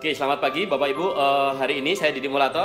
Oke, selamat pagi Bapak Ibu. Hari ini saya Didi Mulato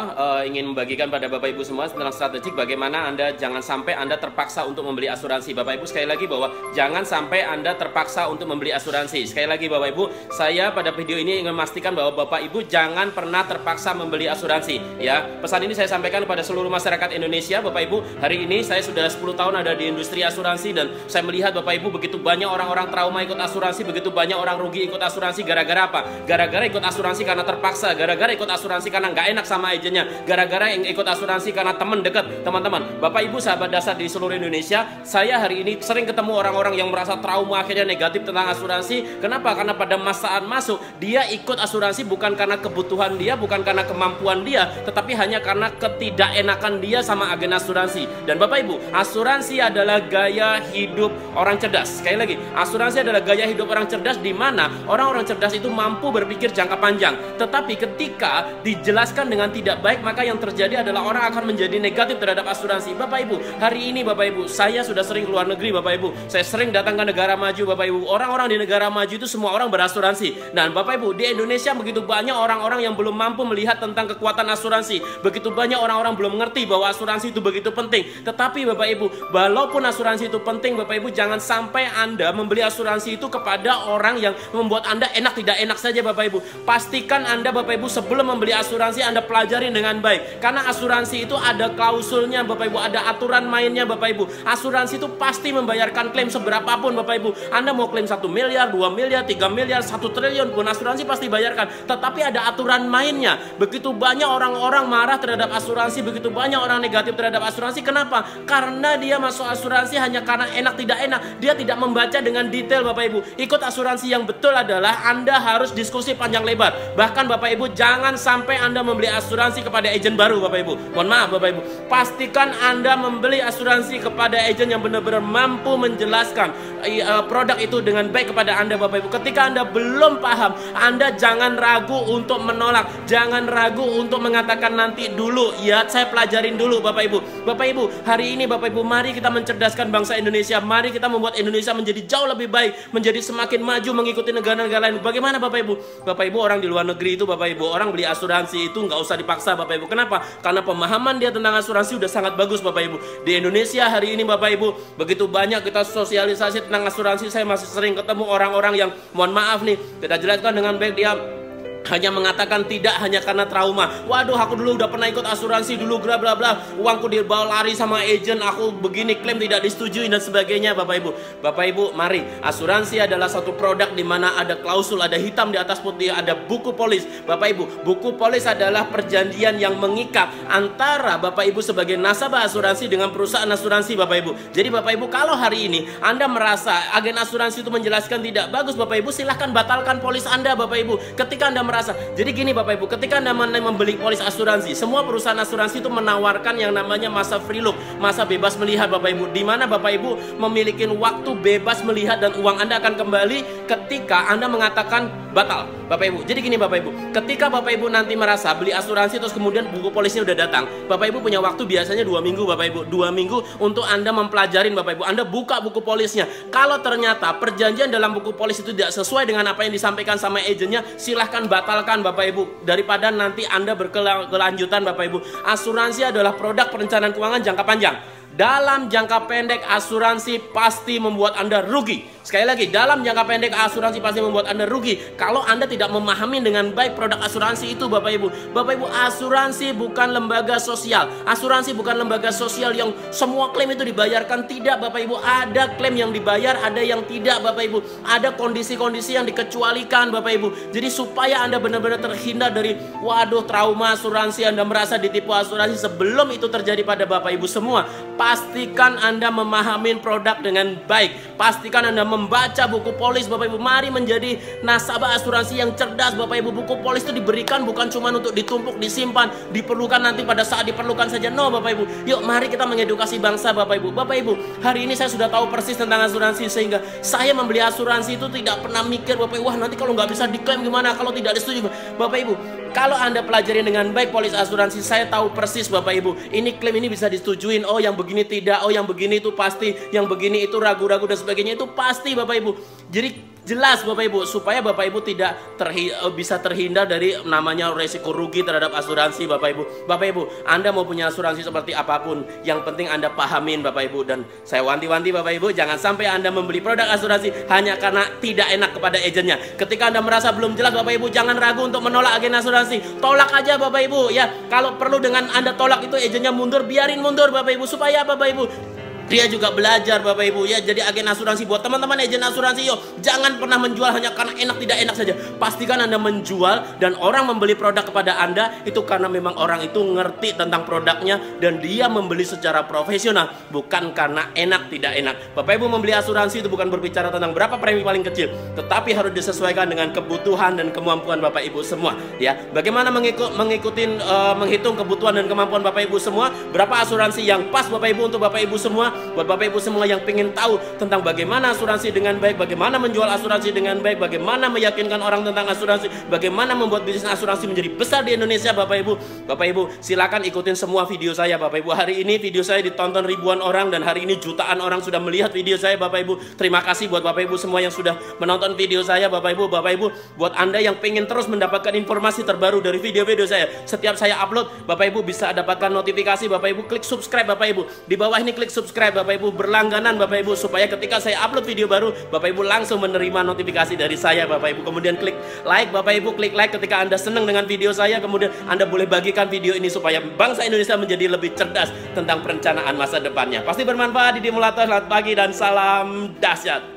ingin membagikan pada Bapak Ibu semua tentang strategik bagaimana Anda jangan sampai Anda terpaksa untuk membeli asuransi. Bapak Ibu sekali lagi bahwa jangan sampai Anda terpaksa untuk membeli asuransi. Sekali lagi Bapak Ibu, saya pada video ini ingin memastikan bahwa Bapak Ibu jangan pernah terpaksa membeli asuransi. Ya, pesan ini saya sampaikan kepada seluruh masyarakat Indonesia. Bapak Ibu, hari ini saya sudah 10 tahun ada di industri asuransi dan saya melihat Bapak Ibu begitu banyak orang-orang trauma ikut asuransi, begitu banyak orang rugi ikut asuransi gara-gara apa? Gara-gara ikut asuransi karena terpaksa, gara-gara ikut asuransi karena nggak enak sama agennya, gara-gara yang ikut asuransi karena teman dekat. Teman-teman, Bapak Ibu sahabat dasar di seluruh Indonesia, saya hari ini sering ketemu orang-orang yang merasa trauma akhirnya negatif tentang asuransi. Kenapa? Karena pada saat masuk dia ikut asuransi bukan karena kebutuhan dia, bukan karena kemampuan dia, tetapi hanya karena ketidakenakan dia sama agen asuransi. Dan Bapak Ibu, asuransi adalah gaya hidup orang cerdas. Sekali lagi, asuransi adalah gaya hidup orang cerdas, di mana orang-orang cerdas itu mampu berpikir jangka panjang. Tetapi ketika dijelaskan dengan tidak baik, maka yang terjadi adalah orang akan menjadi negatif terhadap asuransi. Bapak Ibu, hari ini Bapak Ibu, saya sudah sering keluar negeri Bapak Ibu. Saya sering datang ke negara maju Bapak Ibu. Orang-orang di negara maju itu semua orang berasuransi. Dan Bapak Ibu, di Indonesia begitu banyak orang-orang yang belum mampu melihat tentang kekuatan asuransi. Begitu banyak orang-orang belum mengerti bahwa asuransi itu begitu penting. Tetapi Bapak Ibu, walaupun asuransi itu penting Bapak Ibu, jangan sampai Anda membeli asuransi itu kepada orang yang membuat Anda enak tidak enak saja Bapak Ibu. Pastikan Anda Bapak Ibu sebelum membeli asuransi Anda pelajari dengan baik. Karena asuransi itu ada klausulnya Bapak Ibu, ada aturan mainnya Bapak Ibu. Asuransi itu pasti membayarkan klaim seberapapun Bapak Ibu. Anda mau klaim 1 miliar, 2 miliar, 3 miliar, 1 triliun pun asuransi pasti bayarkan. Tetapi ada aturan mainnya. Begitu banyak orang-orang marah terhadap asuransi, begitu banyak orang negatif terhadap asuransi. Kenapa? Karena dia masuk asuransi hanya karena enak tidak enak. Dia tidak membaca dengan detail Bapak Ibu. Ikut asuransi yang betul adalah Anda harus diskusi panjang lebar. Bahkan Bapak Ibu, jangan sampai Anda membeli asuransi kepada agen baru Bapak Ibu. Mohon maaf Bapak Ibu. Pastikan Anda membeli asuransi kepada agen yang benar-benar mampu menjelaskan produk itu dengan baik kepada Anda Bapak Ibu. Ketika Anda belum paham, Anda jangan ragu untuk menolak. Jangan ragu untuk mengatakan nanti dulu. Ya, saya pelajarin dulu Bapak Ibu. Bapak Ibu, hari ini Bapak Ibu, mari kita mencerdaskan bangsa Indonesia. Mari kita membuat Indonesia menjadi jauh lebih baik, menjadi semakin maju mengikuti negara-negara lain. Bagaimana Bapak Ibu? Bapak Ibu, orang di luar negeri itu Bapak Ibu, orang beli asuransi itu nggak usah dipaksa Bapak Ibu. Kenapa? Karena pemahaman dia tentang asuransi udah sangat bagus Bapak Ibu. Di Indonesia hari ini Bapak Ibu, begitu banyak kita sosialisasi tentang asuransi. Saya masih sering ketemu orang-orang yang mohon maaf nih, kita jelaskan dengan baik, dia hanya mengatakan tidak hanya karena trauma. Waduh, aku dulu udah pernah ikut asuransi dulu, bla bla bla. Uangku dibawa lari sama agen, aku begini, klaim tidak disetujui dan sebagainya Bapak Ibu. Bapak Ibu, mari. Asuransi adalah satu produk di mana ada klausul, ada hitam di atas putih, ada buku polis. Bapak Ibu, buku polis adalah perjanjian yang mengikat antara Bapak Ibu sebagai nasabah asuransi dengan perusahaan asuransi Bapak Ibu. Jadi Bapak Ibu, kalau hari ini Anda merasa agen asuransi itu menjelaskan tidak bagus Bapak Ibu, silahkan batalkan polis Anda Bapak Ibu. Ketika Anda merasa, jadi gini Bapak Ibu, ketika Anda membeli polis asuransi, semua perusahaan asuransi itu menawarkan yang namanya masa free look, masa bebas melihat Bapak Ibu, di mana Bapak Ibu memiliki waktu bebas melihat dan uang Anda akan kembali ketika Anda mengatakan batal Bapak Ibu. Jadi gini Bapak Ibu, ketika Bapak Ibu nanti merasa beli asuransi terus kemudian buku polisnya udah datang, Bapak Ibu punya waktu biasanya 2 minggu Bapak Ibu, 2 minggu untuk Anda mempelajarin Bapak Ibu. Anda buka buku polisnya. Kalau ternyata perjanjian dalam buku polis itu tidak sesuai dengan apa yang disampaikan sama agennya, silahkan batalkan Bapak Ibu, daripada nanti Anda berkelanjutan Bapak Ibu. Asuransi adalah produk perencanaan keuangan jangka panjang. Dalam jangka pendek asuransi pasti membuat Anda rugi. Sekali lagi, dalam jangka pendek asuransi pasti membuat Anda rugi kalau Anda tidak memahami dengan baik produk asuransi itu Bapak Ibu. Bapak Ibu, asuransi bukan lembaga sosial. Asuransi bukan lembaga sosial yang semua klaim itu dibayarkan. Tidak Bapak Ibu, ada klaim yang dibayar, ada yang tidak Bapak Ibu. Ada kondisi-kondisi yang dikecualikan Bapak Ibu. Jadi supaya Anda benar-benar terhindar dari waduh trauma asuransi, Anda merasa ditipu asuransi, sebelum itu terjadi pada Bapak Ibu semua, pastikan Anda memahami produk dengan baik. Pastikan Anda membaca buku polis Bapak Ibu. Mari menjadi nasabah asuransi yang cerdas Bapak Ibu. Buku polis itu diberikan bukan cuma untuk ditumpuk, disimpan, diperlukan nanti pada saat diperlukan saja. No Bapak Ibu. Yuk mari kita mengedukasi bangsa Bapak Ibu. Bapak Ibu, hari ini saya sudah tahu persis tentang asuransi, sehingga saya membeli asuransi itu tidak pernah mikir Bapak Ibu, wah nanti kalau nggak bisa diklaim gimana, kalau tidak disetujui. Bapak Ibu, kalau Anda pelajari dengan baik polis asuransi, saya tahu persis Bapak Ibu, ini klaim ini bisa disetujuin, oh yang begini tidak, oh yang begini itu pasti, yang begini itu ragu-ragu dan sebagainya itu pasti Bapak Ibu. Jadi jelas Bapak Ibu, supaya Bapak Ibu tidak bisa terhindar dari namanya resiko rugi terhadap asuransi Bapak Ibu. Bapak Ibu, Anda mau punya asuransi seperti apapun, yang penting Anda pahamin Bapak Ibu. Dan saya wanti-wanti Bapak Ibu, jangan sampai Anda membeli produk asuransi hanya karena tidak enak kepada agennya. Ketika Anda merasa belum jelas Bapak Ibu, jangan ragu untuk menolak agen asuransi. Tolak aja Bapak Ibu ya. Kalau perlu dengan Anda tolak itu agennya mundur, biarin mundur Bapak Ibu. Supaya Bapak Ibu, dia juga belajar Bapak Ibu ya. Jadi agen asuransi, buat teman-teman agen asuransi, yuk jangan pernah menjual hanya karena enak tidak enak saja. Pastikan Anda menjual dan orang membeli produk kepada Anda itu karena memang orang itu ngerti tentang produknya dan dia membeli secara profesional, bukan karena enak tidak enak. Bapak Ibu, membeli asuransi itu bukan berbicara tentang berapa premi paling kecil, tetapi harus disesuaikan dengan kebutuhan dan kemampuan Bapak Ibu semua ya. Bagaimana menghitung kebutuhan dan kemampuan Bapak Ibu semua, berapa asuransi yang pas Bapak Ibu untuk Bapak Ibu semua. Buat Bapak Ibu semua yang ingin tahu tentang bagaimana asuransi dengan baik, bagaimana menjual asuransi dengan baik, bagaimana meyakinkan orang tentang asuransi, bagaimana membuat bisnis asuransi menjadi besar di Indonesia Bapak Ibu silakan ikutin semua video saya Bapak Ibu. Hari ini video saya ditonton ribuan orang dan hari ini jutaan orang sudah melihat video saya Bapak Ibu. Terima kasih buat Bapak Ibu semua yang sudah menonton video saya Bapak Ibu. Buat Anda yang ingin terus mendapatkan informasi terbaru dari video-video saya, setiap saya upload Bapak Ibu bisa dapatkan notifikasi. Bapak Ibu klik subscribe Bapak Ibu. Di bawah ini klik subscribe Bapak Ibu, berlangganan Bapak Ibu, supaya ketika saya upload video baru Bapak Ibu langsung menerima notifikasi dari saya Bapak Ibu. Kemudian klik like Bapak Ibu, klik like ketika Anda senang dengan video saya. Kemudian Anda boleh bagikan video ini supaya bangsa Indonesia menjadi lebih cerdas tentang perencanaan masa depannya. Pasti bermanfaat. Didi Mulyato, selamat pagi dan salam dahsyat.